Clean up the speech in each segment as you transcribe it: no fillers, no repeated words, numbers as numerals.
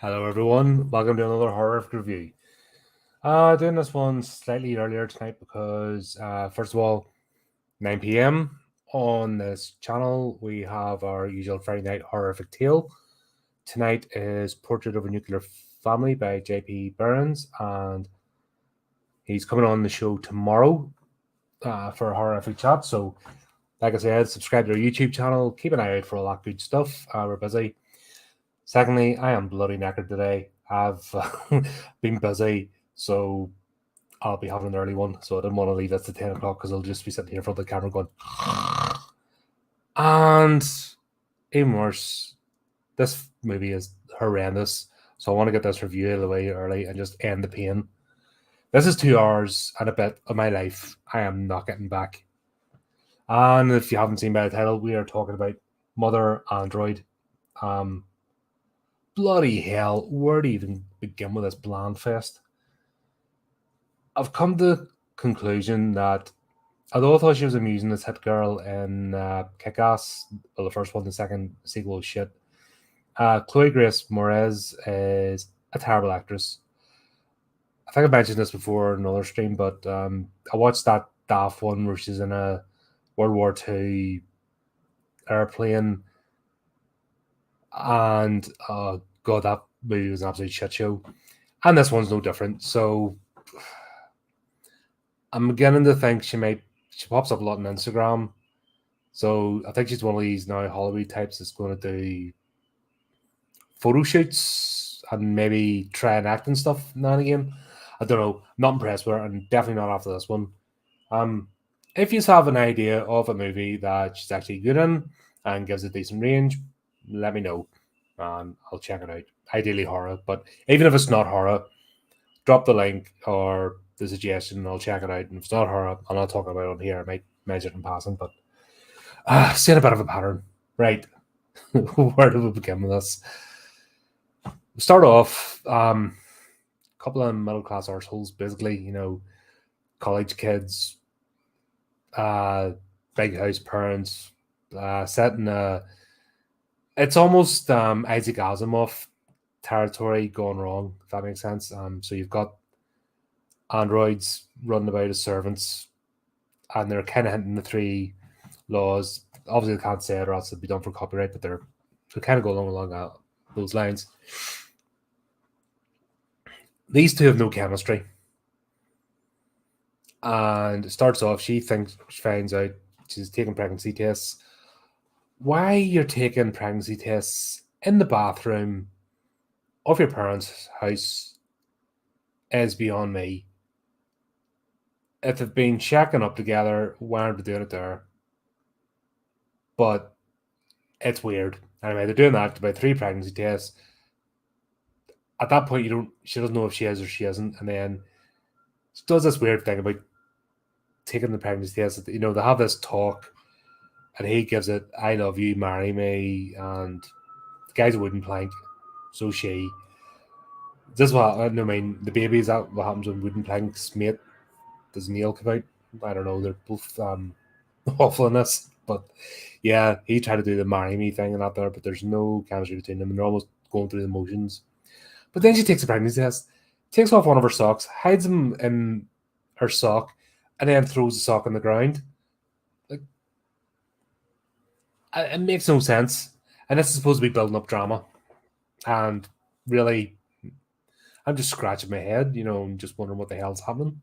Hello, everyone. Welcome to another horrific review. Doing this one slightly earlier tonight because, first of all, 9 p.m. on this channel, we have our usual Friday night horrific tale. Tonight is Portrait of a Nuclear Family by J.P. Burns, and he's coming on the show tomorrow for a horrific chat. So, like I said, subscribe to our YouTube channel. Keep an eye out for all that good stuff. We're busy. Secondly, I am bloody knackered today. I've been busy, so I'll be having an early one. So I didn't want to leave this to 10 o'clock because I'll just be sitting here in front of the camera going. And even worse, this movie is horrendous. So I want to get this review out of the way early and just end the pain. This is 2 hours and a bit of my life I am not getting back. And if you haven't seen by the title, we are talking about Mother Android. Bloody hell, where to even begin with this bland fest? I've come to the conclusion that although I thought she was amusing as Hit Girl in Kick-Ass, well, the first one, the second sequel was shit. Chloe Grace Moretz is a terrible actress. I think I mentioned this before in another stream, but I watched that daft one where she's in a World War II airplane, and God, that movie was an absolute shit show. And this one's no different. So I'm beginning to think she pops up a lot on Instagram. So I think she's one of these now Hollywood types that's going to do photo shoots and maybe try and act and stuff now and again. I don't know. Not impressed with her, and definitely not after this one. If you have an idea of a movie that she's actually good in and gives a decent range, let me know, and I'll check it out. Ideally horror, but even if it's not horror, drop the link or the suggestion, and I'll check it out. And if it's not horror, I'm not talking about it on here. I might mention it in passing, but seeing a bit of a pattern. Right. Where do we begin with this? We start off, couple of middle class arseholes, basically, college kids, big house parents, set in a. It's almost Isaac Asimov territory gone wrong, if that makes sense. So you've got androids running about as servants, and they're kind of hinting the three laws. Obviously, they can't say it or else it'll be done for copyright, but they're kind of go along those lines. These two have no chemistry. And it starts off, she finds out she's taking pregnancy tests. Why you're taking pregnancy tests in the bathroom of your parents' house is beyond me. If they've been shacking up together, why aren't they doing it there? But it's weird. Anyway, they're doing that about 3 pregnancy tests. At that point, she doesn't know if she is or she isn't, and then she does this weird thing about taking the pregnancy test. They have this talk, and he gives it, "I love you, marry me," and the guy's a wooden plank, so she. This is what I mean. The baby, is that what happens when wooden planks mate? Does Neil come out? I don't know. They're both awful in this, but yeah, he tried to do the marry me thing and that there, but there's no chemistry between them, and they're almost going through the motions. But then she takes a pregnancy test, takes off one of her socks, hides them in her sock, and then throws the sock on the ground. Like, it makes no sense. And this is supposed to be building up drama. And really, I'm just scratching my head, and just wondering what the hell's happening.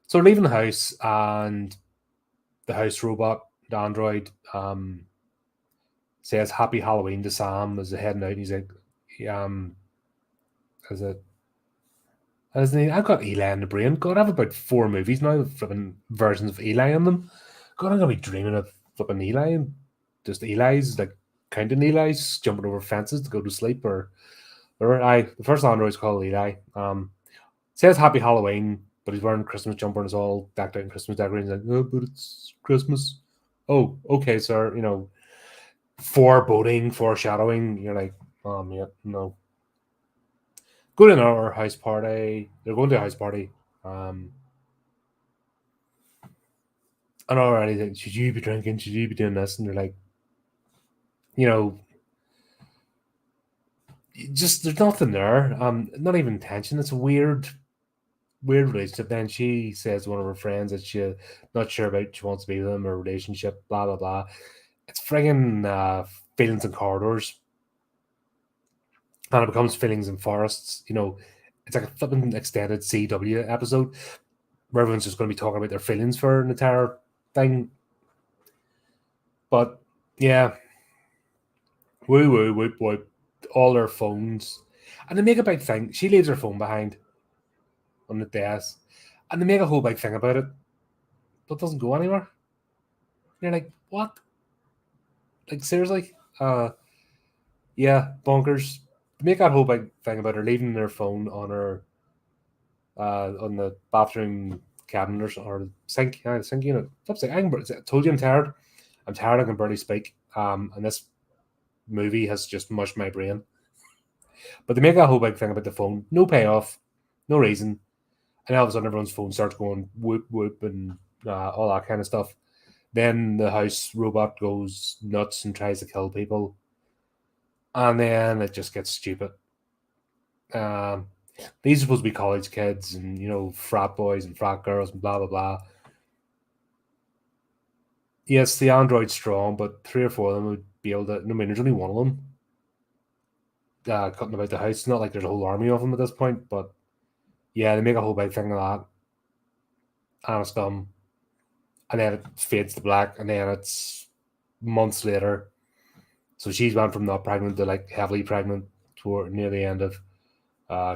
So we're leaving the house, and the house robot, the android, says Happy Halloween to Sam as they're heading out. And he's like, is it? I've got Eli in the brain. God, I have about 4 movies now with flipping versions of Eli in them. God, I'm gonna be dreaming of flipping Eli and just Eli's, like counting Eli's, jumping over fences to go to sleep or whatever. The first android's called Eli. Says Happy Halloween, but he's wearing a Christmas jumper and it's all decked out in Christmas decorations. Like, oh, but it's Christmas. Oh, okay, sir. Foreboding, foreshadowing. You're like, oh, yeah, no. Go to our house party. They're going to a house party. And already, like, should you be drinking? Should you be doing this? And they're like, just there's nothing there. Not even tension. It's a weird relationship. Then she says to one of her friends that she not sure about she wants to be with him or relationship. Blah blah blah. It's friggin' feelings in corridors, and it becomes feelings in forests. It's like a flipping extended CW episode where everyone's just going to be talking about their feelings for an entire thing. But yeah, woo woo whoop whoop, all their phones, and they make a big thing. She leaves her phone behind on the desk, and they make a whole big thing about it, but it doesn't go anywhere. And you're like, what? Like seriously? Yeah, bonkers. They make that whole big thing about her leaving her phone on the bathroom cabinet or sink. Yeah, the sink unit. I told you I'm tired. I'm tired. I can barely speak. And this movie has just mushed my brain. But they make a whole big thing about the phone. No payoff, no reason. And all of a sudden, everyone's phone starts going whoop whoop and all that kind of stuff. Then the house robot goes nuts and tries to kill people, and then it just gets stupid. Um, these are supposed to be college kids and frat boys and frat girls and blah blah blah. Yes, the android's strong, but three or four of them would be able to. I mean, there's only one of them cutting about the house. It's not like there's a whole army of them at this point, but yeah, they make a whole big thing of that, and it's dumb. And then it fades to black, and then it's months later. So she's went from not pregnant to like heavily pregnant toward near the end of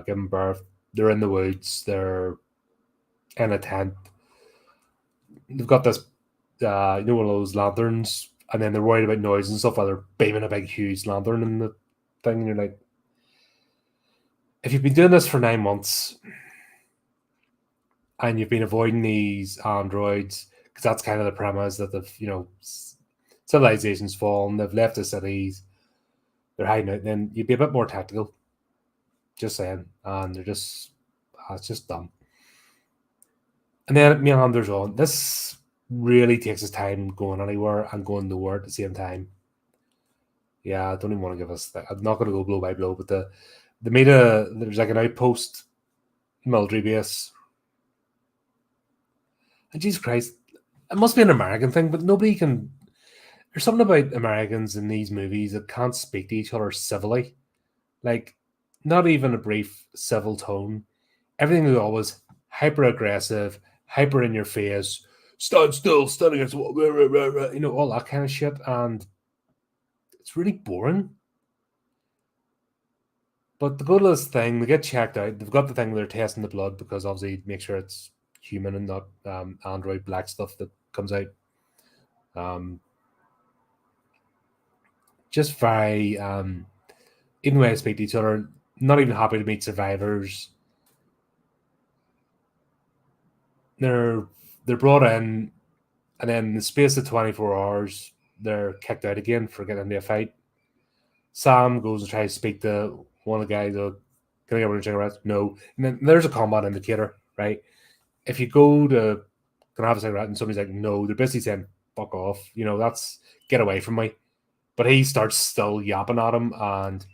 giving birth. They're in the woods. They're in a tent. They've got this, one of those lanterns, and then they're worried about noise and stuff while they're beaming a big, huge lantern in the thing. And you're like, if you've been doing this for 9 months and you've been avoiding these androids, because that's kind of the premise that civilization's fallen, they've left the cities, they're hiding out, then you'd be a bit more tactical. Just saying. And it's just dumb. And then it meanders on. This really takes its time going anywhere and going nowhere at the same time. Yeah, I don't even want to give us that. I'm not going to go blow by blow, but there's like an outpost military base. And Jesus Christ, it must be an American thing, but nobody can. There's something about Americans in these movies that can't speak to each other civilly. Like, not even a brief civil tone. Everything is always hyper aggressive, hyper in your face, stand still, stand against the wall, all that kind of shit. And it's really boring. But they go to this thing, they get checked out. They've got the thing where they're testing the blood because obviously make sure it's human and not android black stuff that comes out. Just very, even when I speak to each other, not even happy to meet survivors. They're brought in, and then in the space of 24 hours, they're kicked out again for getting into a fight. Sam goes and tries to speak to one of the guys. Can I get one of cigarettes? No. And then there's a combat indicator, right? If you go to, can I have a cigarette? And somebody's like, no, they're basically saying, fuck off. That's get away from me. But he starts still yapping at him, and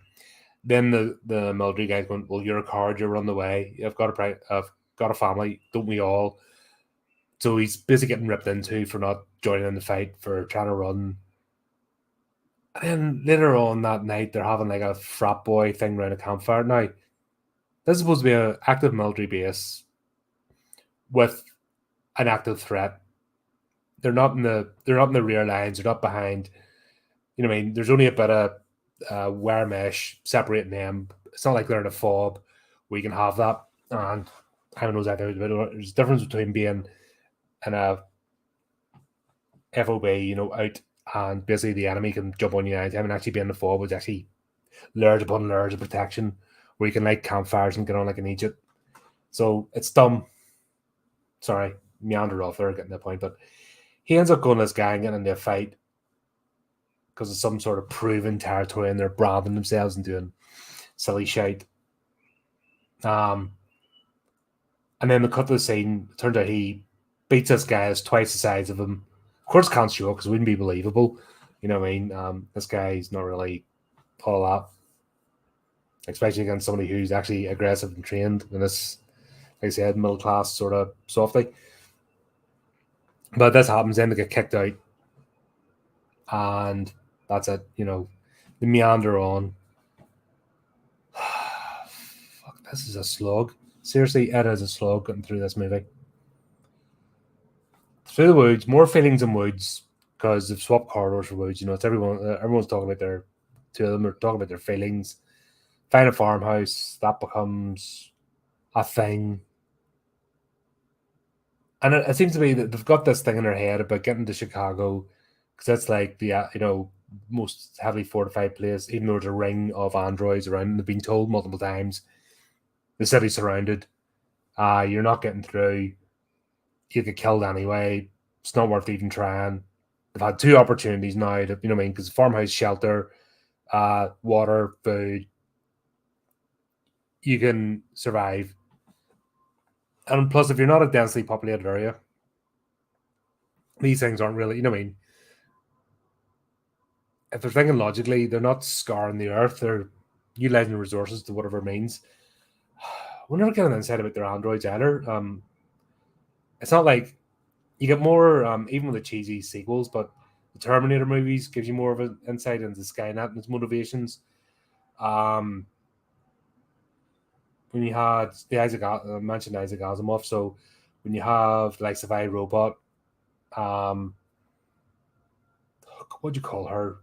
then the military guy's going, well, you're a coward, you're on the way. I've got a family, don't we all? So he's basically getting ripped into for not joining in the fight, for trying to run. And then later on that night, they're having like a frat boy thing around a campfire. Now, this is supposed to be an active military base with an active threat. They're not in the rear lines. They're not behind. You know what I mean? There's only a bit of wire mesh separating them. It's not like they're in a fob where you can have that. And I don't know exactly. There's a difference between being in a FOB, out, and basically the enemy can jump on you anytime, and actually being in the fob, which actually layers upon layers of protection where you can light campfires and get on like an Egypt. So it's dumb. Sorry, meandered off there, getting the point, but he ends up going to this guy and getting into a fight because of some sort of proven territory, and they're branding themselves and doing silly shite. And then they cut to the scene. It turns out he beats this guy that's twice the size of him. Of course, can't show because it wouldn't be believable. You know what I mean? This guy's not really all that. especially against somebody who's actually aggressive and trained in this, like I said, middle class sort of softy. But this happens, then they get kicked out, and that's it. They meander on. Fuck, this is a slog. Seriously, it is a slog getting through this movie. Through the woods, more feelings in woods, because they've swapped corridors for woods. It's everyone. Everyone's talking about their. Two of them are talking about their feelings. Find a farmhouse, that becomes a thing. And it seems to be that they've got this thing in their head about getting to Chicago, because that's like the most heavily fortified place. Even though there's a ring of androids around, and they've been told multiple times the city's surrounded. You're not getting through. You get killed anyway. It's not worth even trying. They've had two opportunities now to, because farmhouse, shelter, water, food, you can survive. And plus, if you're not a densely populated area, these things aren't really, if they're thinking logically, they're not scarring the earth, they're utilizing resources to whatever means. We're never getting insight about their androids either. It's not like you get more, even with the cheesy sequels, but the Terminator movies gives you more of an insight into Skynet and its motivations. When you had I mentioned Isaac Asimov, so when you have like Survive Robot, what do you call her?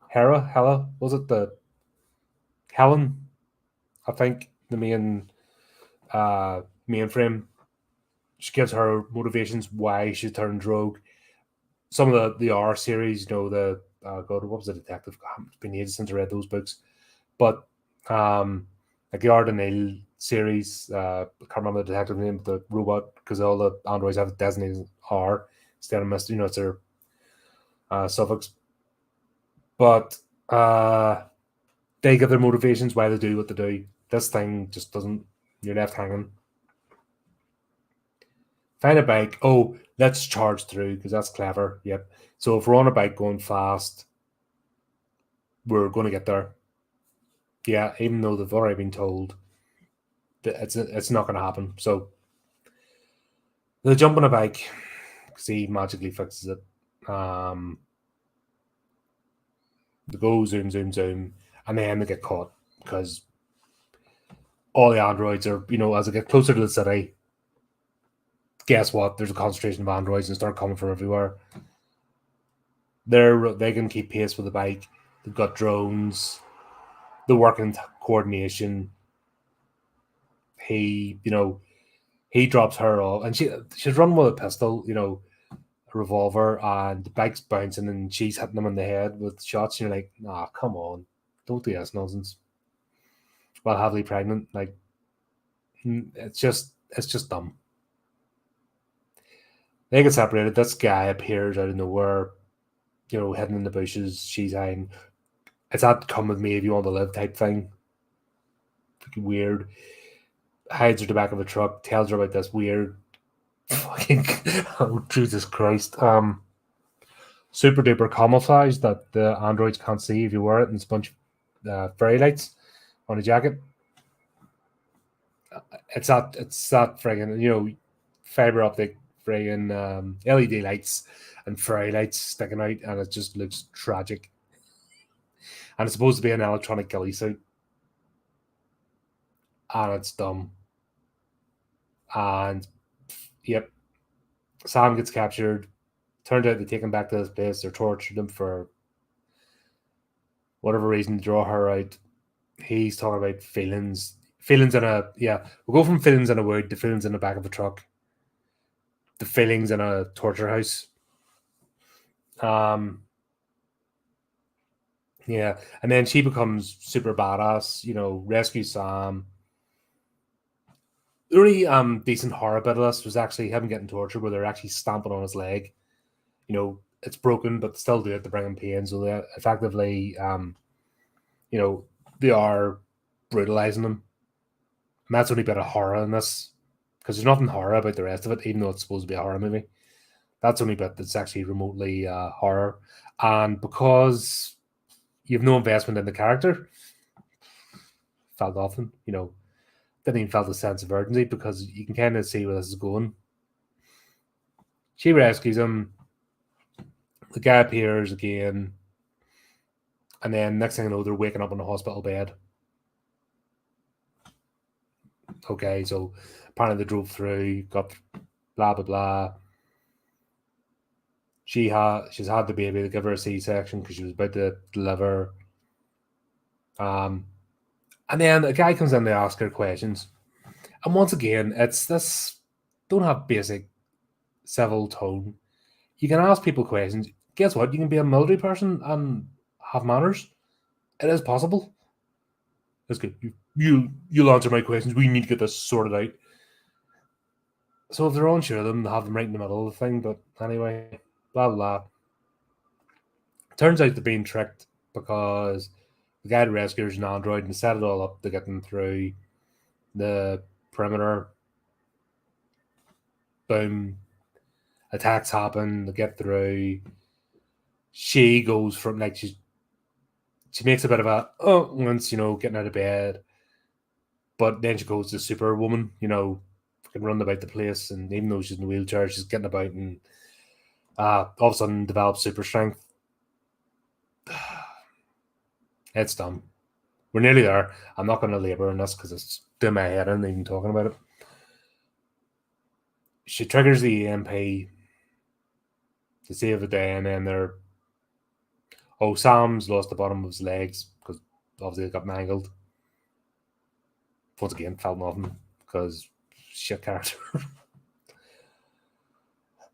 Hella, was it the Helen? I think the mainframe. She gives her motivations why she turned rogue. Some of the R series, the God, what was the detective? It's been ages since I read those books, but like the Ardenale series, I can't remember the detective name, the robot, because all the androids have designated R instead of Mr. It's their suffix. But they give their motivations why they do what they do. This thing just doesn't. You're left hanging. Find a bike. Oh, let's charge through because that's clever. Yep. So if we're on a bike going fast, we're going to get there. Yeah, even though they've already been told that it's not going to happen. So they jump on a bike because he magically fixes it. They go zoom, zoom, zoom, and then they get caught because all the androids are, as they get closer to the city, guess what? There's a concentration of androids and start coming from everywhere. They can keep pace with the bike. They've got drones. They work in coordination. He drops her off, and she's running with a pistol, a revolver, and the bike's bouncing, and she's hitting them in the head with shots. And you're like, nah, come on, don't do this nonsense. While heavily pregnant, like, it's just dumb. They get separated. This guy appears out of nowhere, hidden in the bushes. She's hiding. It's that come with me if you want to live type thing. Fucking weird. Hides her at the back of a truck, tells her about this weird fucking oh Jesus Christ. Super duper camouflage that the androids can't see if you wear it, and it's a bunch of fairy lights on a jacket. It's that friggin', fiber optic friggin' LED lights and fairy lights sticking out, and it just looks tragic. And it's supposed to be an electronic ghillie suit. And it's dumb. And yep, Sam gets captured. Turns out they take him back to this place. They're torturing him for whatever reason to draw her out. He's talking about feelings. Feelings in a we'll go from feelings in a wood to feelings in the back of a truck. The feelings in a torture house. Yeah, and then she becomes super badass. Rescues Sam. The only decent horror bit of this was actually him getting tortured, where they're actually stamping on his leg. It's broken, but still do it to bring him pain. So they effectively, they are brutalizing him. And that's only a bit of horror in this, because there's nothing horror about the rest of it, even though it's supposed to be a horror movie. That's only bit that's actually remotely horror. And because you have no investment in the character, felt nothing. Didn't even felt a sense of urgency because you can kind of see where this is going. She rescues him. The guy appears again. And then next thing you know, they're waking up in a hospital bed. Okay, so apparently they drove through, got blah, blah, blah. She's had the baby. They give her a C-section because she was about to deliver. And then a guy comes in to ask her questions. And once again, it's this don't have basic civil tone. You can ask people questions. Guess what? You can be a military person and have manners. It is possible. That's good. You'll answer my questions. We need to get this sorted out. So if they're unsure of them, they have them right in the middle of the thing. But anyway, blah blah. Turns out they're being tricked because the guy rescues an android and set it all up to get them through the perimeter. Boom. Attacks happen. They get through. She goes from she makes a bit of a once getting out of bed, but then she goes to Superwoman. Can run about the place, and even though she's in a wheelchair, she's getting about and all of a sudden develops super strength. It's dumb. We're nearly there. I'm not going to labor on this because it's doing my head in even talking about it. She triggers the EMP to save the day, and then Sam's lost the bottom of his legs because obviously they got mangled. Once again, felt nothing because shit character.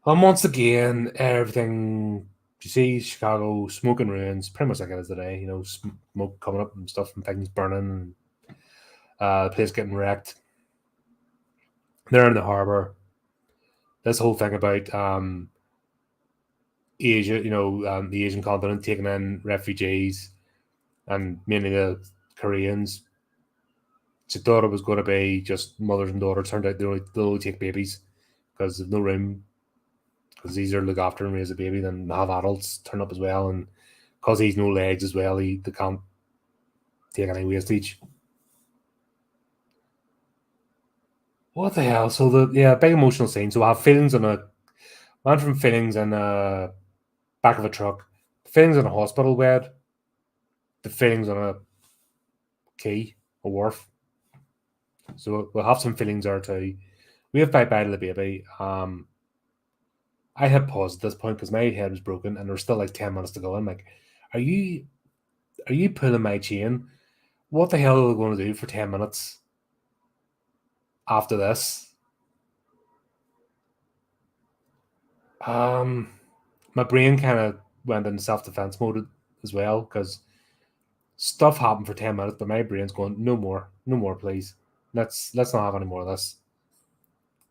And once again, everything you see, Chicago, smoke and ruins, pretty much like it is today. Smoke coming up and stuff, and things burning, the place getting wrecked. They're in the harbor. This whole thing about Asia, the Asian continent taking in refugees, and mainly the Koreans. She thought it was going to be just mothers and daughters. Turned out they'll only take babies because there's no room. Because it's easier to look after and raise a baby than have adults turn up as well. And because he's no legs as well, they can't take any wastage. What the hell? So big emotional scene. So I have feelings went from feelings in a back of a truck, feelings in a hospital bed, the feelings on a wharf. So we'll have some feelings there too. We have bye-bye to the baby. I hit pause at this point because my head was broken and there's still like 10 minutes to go. I'm like, are you pulling my chain? What the hell are they going to do for 10 minutes after this? My brain kind of went in self-defense mode as well because stuff happened for 10 minutes, but my brain's going, no more, please. Let's not have any more of this.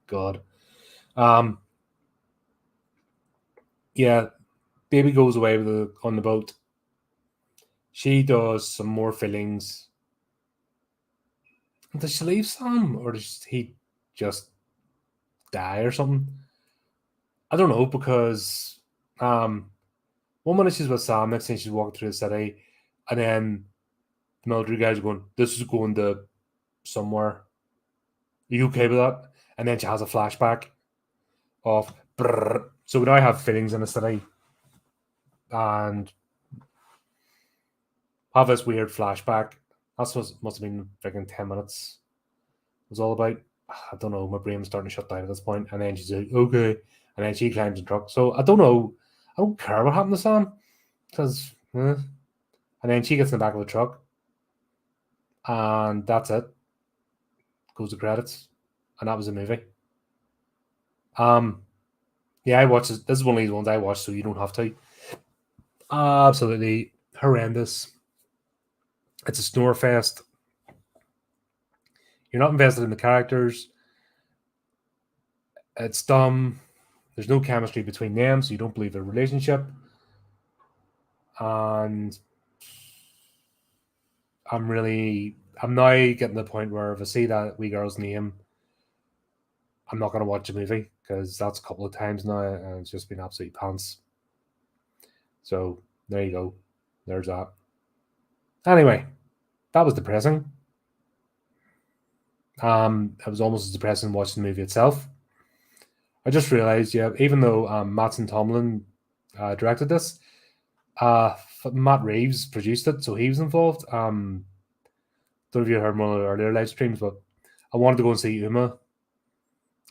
God. Yeah, baby goes away on the boat. She does some more fillings. Does she leave Sam, or does he just die or something? I don't know, because one minute she's with Sam, next thing she's walking through the city, and then the military guys are going, this is going to somewhere. Are you okay with that? And then she has a flashback of brrr. So we now have fillings in the city and have this weird flashback. That's what must have been freaking 10 minutes. It was all about. I don't know. My brain's starting to shut down at this point. And then she's like, okay. And then she climbs the truck. So I don't know. I don't care what happened to Sam. Because, And then she gets in the back of the truck. And that's it. Goes to credits. And that was the movie. Yeah, I watched this. This is one of these ones I watched, so you don't have to. Absolutely horrendous. It's a snore fest. You're not invested in the characters. It's dumb. There's no chemistry between them, so you don't believe their relationship. And I'm now getting to the point where if I see that wee girl's name, I'm not going to watch a movie because that's a couple of times now and it's just been absolute pants. So there you go. There's that. Anyway, that was depressing. It was almost as depressing as watching the movie itself. I just realized, yeah, even though Mattson Tomlin directed this, Matt Reeves produced it, so he was involved. Don't know if you heard one of the earlier live streams, but I wanted to go and see Uma,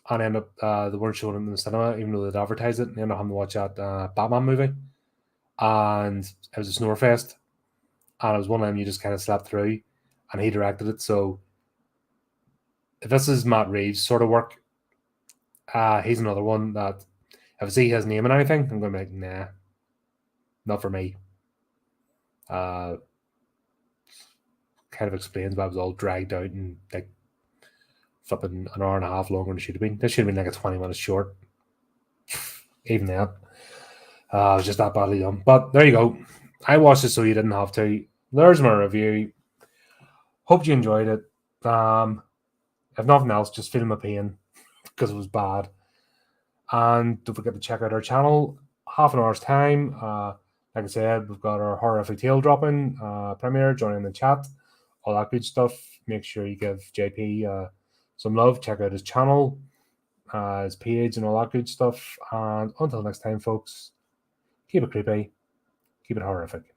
and end up they weren't showing it in the cinema, even though they'd advertised it. And ended up having to watch that Batman movie, and it was a snore fest, and it was one of them you just kind of slept through, and he directed it. So if this is Matt Reeves' sort of work, he's another one that if I see his name in anything, I'm going to be like, nah, not for me. Kind of explains why it was all dragged out and like flipping an hour and a half longer than it should have been. This should have been like a 20 minutes short. Even that. It was just that badly done. But there you go. I watched it so you didn't have to. There's my review. Hope you enjoyed it. If nothing else, just feel my pain because it was bad. And don't forget to check out our channel. Half an hour's time. Like I said, we've got our horrific tale dropping premiere. Join in the chat. All that good stuff. Make sure you give JP some love. Check out his channel, his page, and all that good stuff. And until next time, folks, keep it creepy, keep it horrific.